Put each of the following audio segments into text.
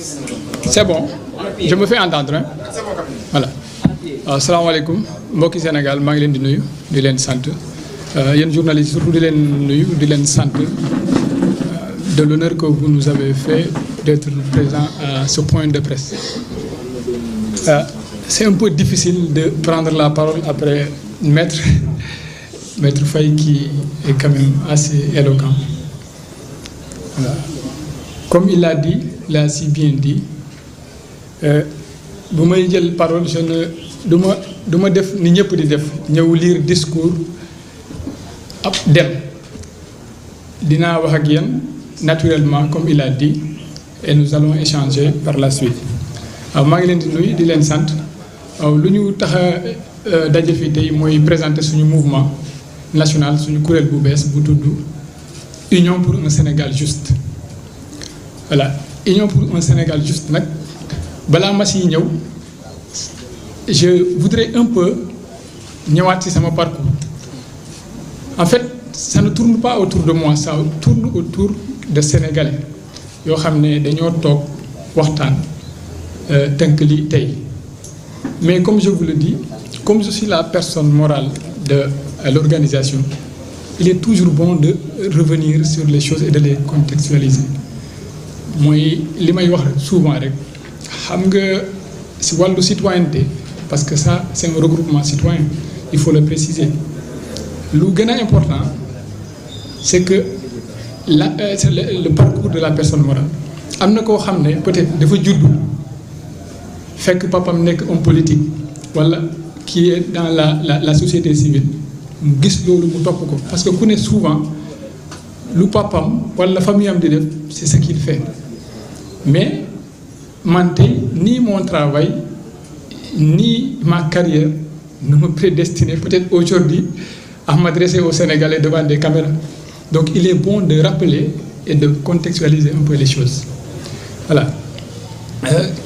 C'est bon, je me fais entendre hein. Voilà. Asalaamaaleykum mbokki Sénégal maa ngi leen di nuyu di leen sant yéen journalistes surtout di leen nuyu di leen sant de l'honneur que vous nous avez fait d'être présent à ce point de presse. C'est un peu difficile de prendre la parole après Maître Faye qui est quand même assez éloquent. Voilà. Comme il l'a dit, il a si bien dit, bu may jël parole je ne du ma def ni ñëpp di def ñëw lire discours ab dem dinaa wax ak yéen naturellement comme il a dit et nous allons échanger par la suite. waaw maa ngi leen di nuyu di leen sant waaw lu ñu tax a daje fii tey mooy présenter suñu mouvement national suñu kuréel bu bees bu tudd Union pour un Sénégal juste. Voilà, Union pour un Sénégal juste nag balaa ma siy ñëw je voudrais un peu ñëwaat ci sama parcours. En fait ça ne tourne pas autour de moi, ça tourne autour de Sénégalais yoo xam ne dañoo toog waxtaan tënk li tey. Mais comme je vous le dis, comme je suis la personne morale de l'organisation, il est toujours bon de revenir sur les choses et de les contextualiser. Mooy li may wax souvent rek xam nga ci wàllu citoyenneté parce que ça c'est un regroupement citoyen, il faut le préciser. Lu gën a important c'est que c'est le parcours de la personne morale. Am na koo xam ne peut-être dafa juddu fekk papam nekk homme politique walla qui est dans la société civile mu gis loolu mu topp ko parce que ku ne souvent lu papam walla famille am di def c'est ce qu'il fait. Mais man tey ni mon travail ni ma carrière ne me prédestinait peut-être aujourd'hui à m'adresser aux Sénégalais devant des caméras. Donc il est bon de rappeler et de contextualiser un peu les choses. Voilà.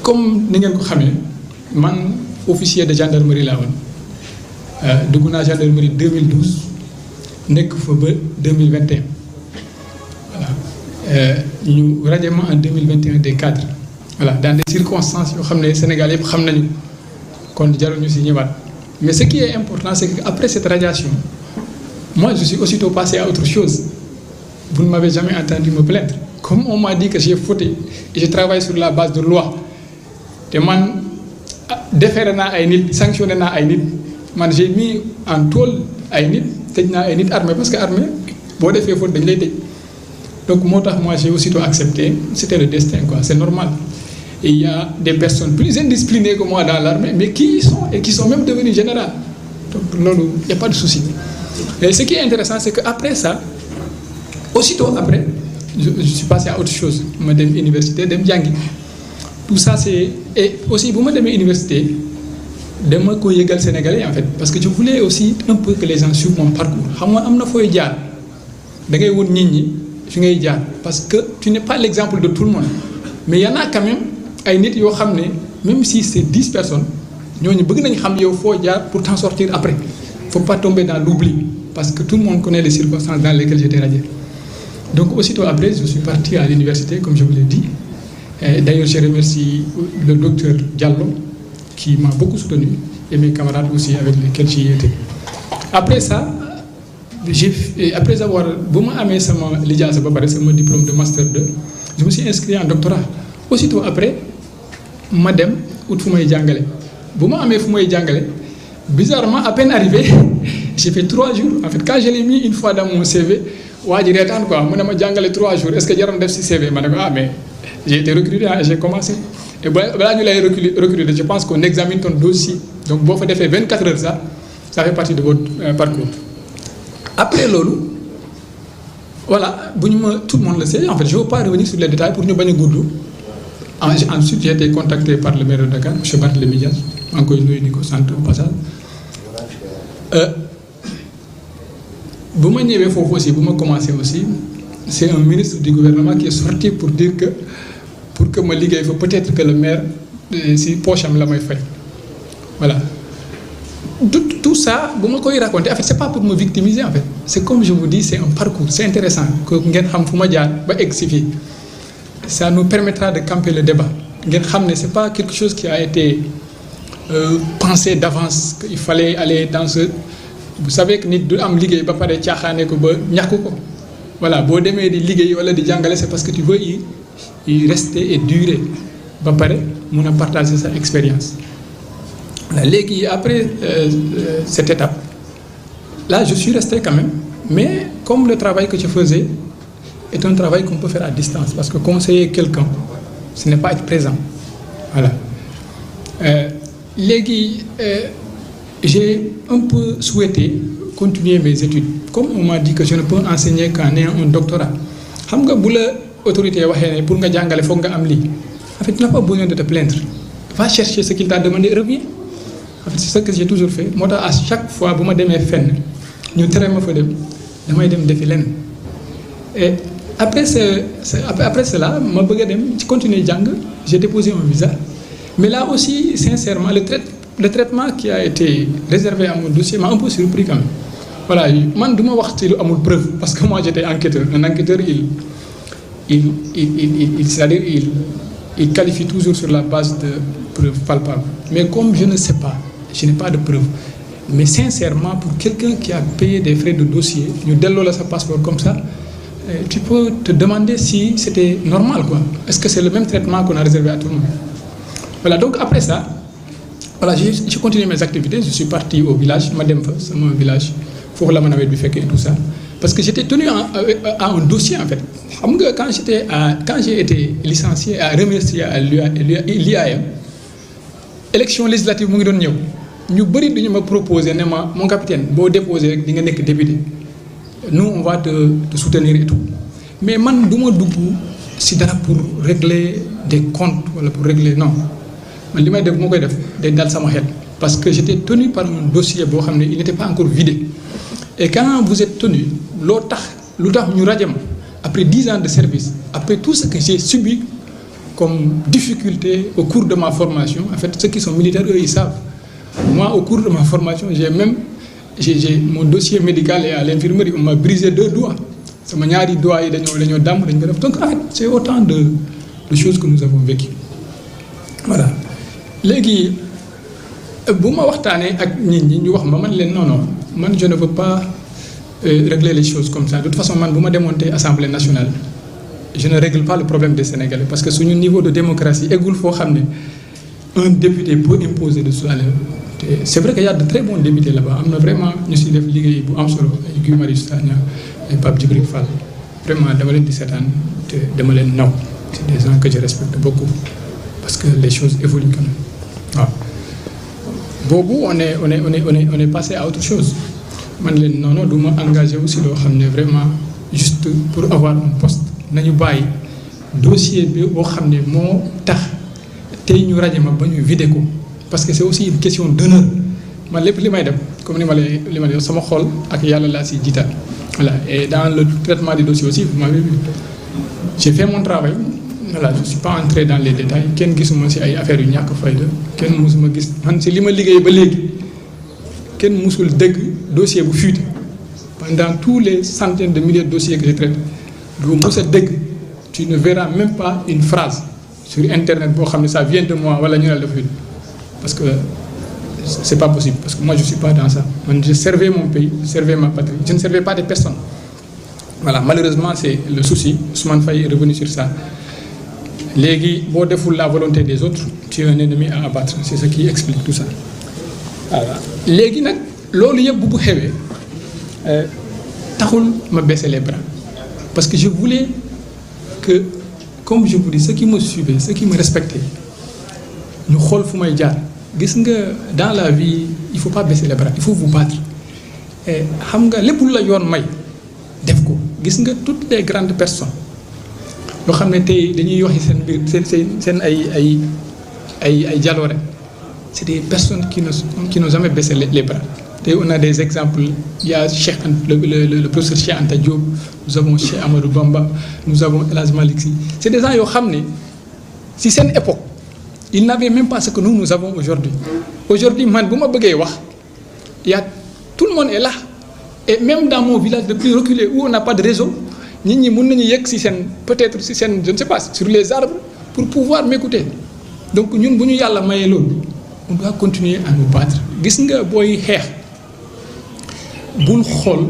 Comme ni ngeen ko xamee man officier de gendarmerie laa woon dugg naa gendarmerie 2012 nekk fa ba 2021. Ñu radié ma en 2021 des cadres. Voilà, dans des circonstances yoo xam ne Sénégal yëpp xam nañu kon jarul ñu si ñëwaat. Mais ce qui est important c'est que après cette radiation moi je suis aussitôt passé à autre chose. Vous ne m'avez jamais entendu me plaindre. Comme on m'a dit que j'ai fauté et je travaille sur la base de loi te man déféré naa ay nit sanctionné naa ay nit man j'ai mis en tôle ay nit tëj naa ay nit armée parce que armée boo defee faute dañ lay tëj. Donc moo tax moi j'ai aussitôt accepté, c'était le destin quoi, c'est normal. Et il y a des personnes plus indisciplinées que moi dans l'armée mais qui y sont et qui sont même devenues générales. Donc loolu il y a pas de souci. Et ce qui est intéressant c'est que après ça aussitôt après je suis passé à autre chose ma dem université dem jàngi. Tout ça c'est et aussi bu ma demee université dama ko yëgal Sénégalais en fait parce que je voulais aussi un peu que les gens suivent mon parcours. Xam nga am na fooy jaar da ngay won nit ñi fi ngay jaar parce que tu n'es pas l'exemple de tout le monde mais y en a quand même ay nit yoo xam ne même si c'est 10 personnes ñooñu bëgg nañ xam yow foo jaar pour t'en sortir après. Faut pas tomber dans l'oubli parce que tout le monde connaît les circonstances dans lesquelles j'étais radié. Donc aussitôt après je suis parti à l'université comme je vous l'ai dit. Et d'ailleurs je remercie le docteur Diallo qui m'a beaucoup soutenu et mes camarades aussi avec lesquels j'y étais. Après ça après avoir bu ma amee sama lijaasa ba pare sama diplôme de master 2 je me suis inscrit en doctorat. Aussitôt après ma dem ut fu may jàngale bu ma amee fu may jàngale bizarrement à peine arrivé j'ai fait 3 jours en fait quand je l'ai mis une fois dans mon CV waa ji reetaan quoi mu ne ma jàngale 3 jours est-ce que jaroon def ci CV ma ne ko mais j'ai été recruté et j'ai commencé et balaa ñu lay recruter je pense qu'on examine ton dossier donc boo fa defee 24 heures ça fait partie de votre parcours. Après loolu voilà bu ñu ma tout le monde le sait en fait je veux pas revenir sur les détails pour ñu bañ a gudd. Ensuite j'ai été contacté par le maire de Dakar monsieur Barthélémy Dias maa ngi koy nuyu di ko sant au passage. Bu ma ñëwee foofu aussi bu ma commencé aussi c'est un ministre du gouvernement qui est sorti pour dire que pour que ma liggéey fa peut-être que le maire si poche am la may fay voilà. Tout ça bu ma koy raconter en fait c'est pas pour me victimiser en fait c'est comme je vous dis c'est un parcours c'est intéressant que ngeen xam fu ma jaar ba egg si fii ça nous permettra de camper le débat. ngeen xam ne c'est pas quelque chose qui a été pensé d'avance qu'il fallait aller dans ce vous savez que nit du am liggéey ba pare caaxaane ko ba ñàkk ko voilà boo demee di liggéey wala di jàngale c'est parce que tu veux y rester et durer ba pare mun a partager sa expérience. Voilà, léegi après cette étape là je suis resté quand même mais comme le travail que je faisais est un travail qu'on peut faire à distance parce que conseiller quelqu'un ce n'est pas être présent voilà léegi j'ai un peu souhaité continuer mes études comme on m'a dit que je ne peux enseigner qu'en ayant un doctorat xam nga bu la autorité waxee ne pour nga jàngale foog nga am lii en fait tu n'as pas besoin de te plaindre va chercher ce qu'il t'a demandé et reviens en fait c'est ce que j'ai toujours fait moo tax à chaque fois bu ma demee fenn ñu tere ma fa dem damay dem defi lenn et après cela ma bëgg a dem ci continuer jàng j'ai déposé un visa mais là aussi sincèrement le traitement qui a été réservé à mon dossier m'a un peu surpris quand même voilà man du ma wax ci lu amul preuve parce que moi j'étais enquêteur un enquêteur c'est-à-dire il qualifie toujours sur la base de preuves palpables mais comme je ne sais pas je n'ai pas de preuve mais sincèrement pour quelqu'un qui a payé des frais de dossier ñu delloo la sa passeport comme ça tu peux te demander si c'était normal quoi est-ce que c'est le même traitement qu'on a réservé à tout le monde voilà donc après ça voilà j'ai continué mes activités je suis parti au village ma dem fa sama village foofu la ma nawet bi fekkee et tout ça parce que j'étais tenu à un dossier en fait xam nga quand j'ai été licencié à remercier à l'IAM élection législative mu ngi doon ñëw ñu bëri dañu ma proposer ne ma mon capitaine boo déposé rek di nga nekk député nous on va te soutenir et tout mais man du ma dugg si dara pour régler des comptes wala pour régler non man li may def moo koy def day dal sama xel parce que j'étais tenu par un dossier boo xam ne il n'était pas encore vidé et quand vous êtes tenu lu tax ñu rajo ma après 10 ans de service après tout ce que j'ai subi comme difficulté au cours de ma formation en fait ceux qui sont militaires eux ils savent moi au cours de ma formation j'ai mon dossier médical est à l'infirmerie on m'a brisé 2 doigts sama ñaari doigts yi dañoo damm dañ ko def donc en fait c'est autant de choses que nous avons vécues voilà léegi bu ma waxtaanee ak nit ñi ñu wax ma man leen non man je ne veux pas régler les choses comme ça de toute façon man bu ma démonter Assemblée nationale je ne règle pas le problème des Sénégalais parce que suñu niveau de démocratie eggul foo xam ne un député peut imposer de soi c'est vrai qu'il y a de très bons députés là-bas am na vraiment ñu si def liggéey bu am solo ay Guy Marius Sagna ay Pape Djibril Fall vraiment dama leen di seetaan te dama leen naw c'est des gens que je respecte beaucoup parce que les choses évoluent quand même waaw boobu on est passé à autre chose man leen non du ma engagé aussi loo xam ne vraiment juste pour avoir un poste nañu bàyyi dossier bi boo xam ne moo tax tey ñu rajo ma ba ñu vidé ko parce que c'est aussi une question d'honneur man lépp li may def comme li ma lay sama xol ak yàlla laa si jiital voilà et dans le traitement des dossiers aussi vous m'avez vu j'ai fait mon travail voilà je suis pas entré dans les détails kenn gisuma si ay affaires yu ñàkk fayda kenn musuma gis man si li ma liggéey ba léegi kenn musul dégg dossier bu fuité pendant tous les centaines de milliers de dossiers que je traite doo mus a dégg tu ne verras même pas une phrase sur internet boo xam ne ça vient de moi wala ñu ne la fuite parce que c'est pas possible parce que moi je suis pas dans ça man je servais mon pays je servais ma patrie je ne servais pas des personnes voilà malheureusement c'est le souci Ousmane Faye est revenu sur ça léegi boo deful la volonté des autres tu es un ennemi à abattre c'est ce qui explique tout ça voilà léegi nag loolu yëpp bu xewee taxul ma baisser les bras parce que je voulais que comme je vous dis ceux qui me suivaient ceux qui me respectaient ñu xool fu may jaar gis nga dans la vie il faut pas baisser les bras il faut vous battre xam nga lépp lu la yoon may def ko gis nga toutes les grandes personnes yoo xam ne tey dañuy waxi seen biir seen ay jaloore c'est des personnes qui n'ont jamais baissé les bras tey on a des exemples il y a Cheikh le professeur Cheikh Anta Diop nous avons Cheikh Amadou Bamba nous avons El Hadj Malick Sy c'est des gens yoo xam ne si seen époque ils n'avaient même pas ce que nous avons aujourd'hui man bu ma bëggee wax tout le monde est là et même dans mon village le plus reculé où on n'a pas de réseau nit ñi mën nañu yegg si seen peut-être si seen je ne sais pas sur les arbres pour pouvoir m'écouter donc ñun bu ñu yàlla mayee loolu on doit continuer à nous battre gis nga booy xeex bul xool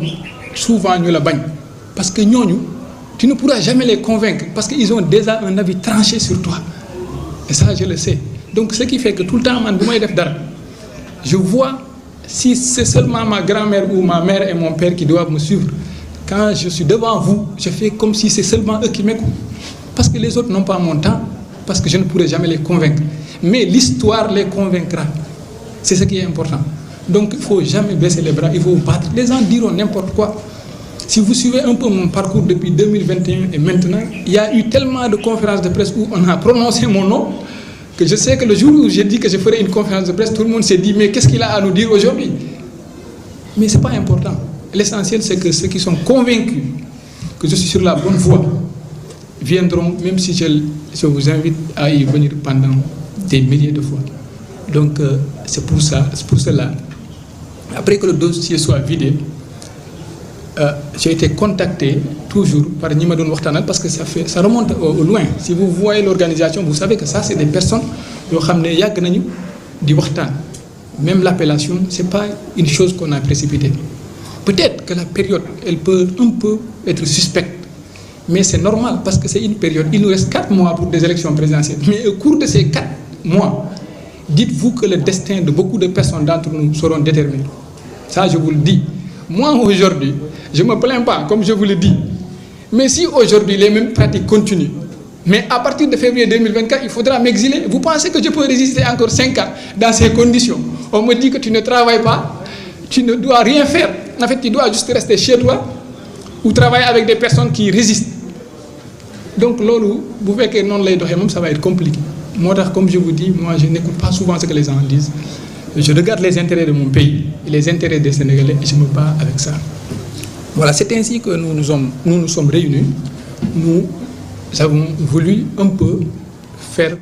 souvent ñu la bañ parce que ñooñu tu ne pourras jamais les convaincre parce que ils ont déjà un avis tranché sur toi et ça je le sais donc ce qui fait que tout le temps man bu may def dara je vois si c'est seulement ma grand-mère ou ma mère et mon père qui doivent me suivre quand je suis devant vous je fais comme si c'est seulement eux qui m'écoutent parce que les autres n'ont pas mon temps parce que je ne pourrai jamais les convaincre mais l'histoire les convaincra c'est ce qui est important donc il faut jamais baisser les bras il faut battre les gens diront n'importe quoi si vous suivez un peu mon parcours depuis 2021 et maintenant il y a eu tellement de conférences de presse où on a prononcé mon nom que je sais que le jour où j'ai dit que je ferai une conférence de presse tout le monde s'est dit mais qu'est-ce qu'il a à nous dire aujourd'hui mais c'est pas important l'essentiel c'est que ceux qui sont convaincus que je suis sur la bonne voie viendront même si je vous invite à y venir pendant des milliers de fois donc c'est pour cela après que le dossier soit vidé j'ai été contacté toujours par ñi ma doon waxtaanal parce que ça remonte au loin si vous voyez l'organisation vous savez que ça c'est des personnes yoo xam ne yàgg nañu di waxtaan même l'appellation c'est pas une chose qu'on a précipitée peut-être que la période elle peut un peu être suspecte mais c'est normal parce que c'est une période il nous reste 4 mois pour des élections présidentielles mais au cours de ces 4 mois dites-vous que le destin de beaucoup de personnes d'entre nous seront déterminés ça je vous le dis moi aujourd'hui je me plains pas comme je vous le dis mais si aujourd'hui les mêmes pratiques continuent mais à partir de février 2024 il faudra m'exiler vous pensez que je peux résister encore 5 ans dans ces conditions on me dit que tu ne travailles pas tu ne dois rien faire en fait tu dois juste rester chez toi ou travailler avec des personnes qui résistent donc loolu bu fekkee noonu lay doxee moom ça va être compliqué moo tax comme je vous dis moi je n'écoute pas souvent ce que les gens disent je regarde les intérêts de mon pays et les intérêts des Sénégalais et je me bats avec ça voilà c'est ainsi que nous nous sommes réunis nous avons voulu un peu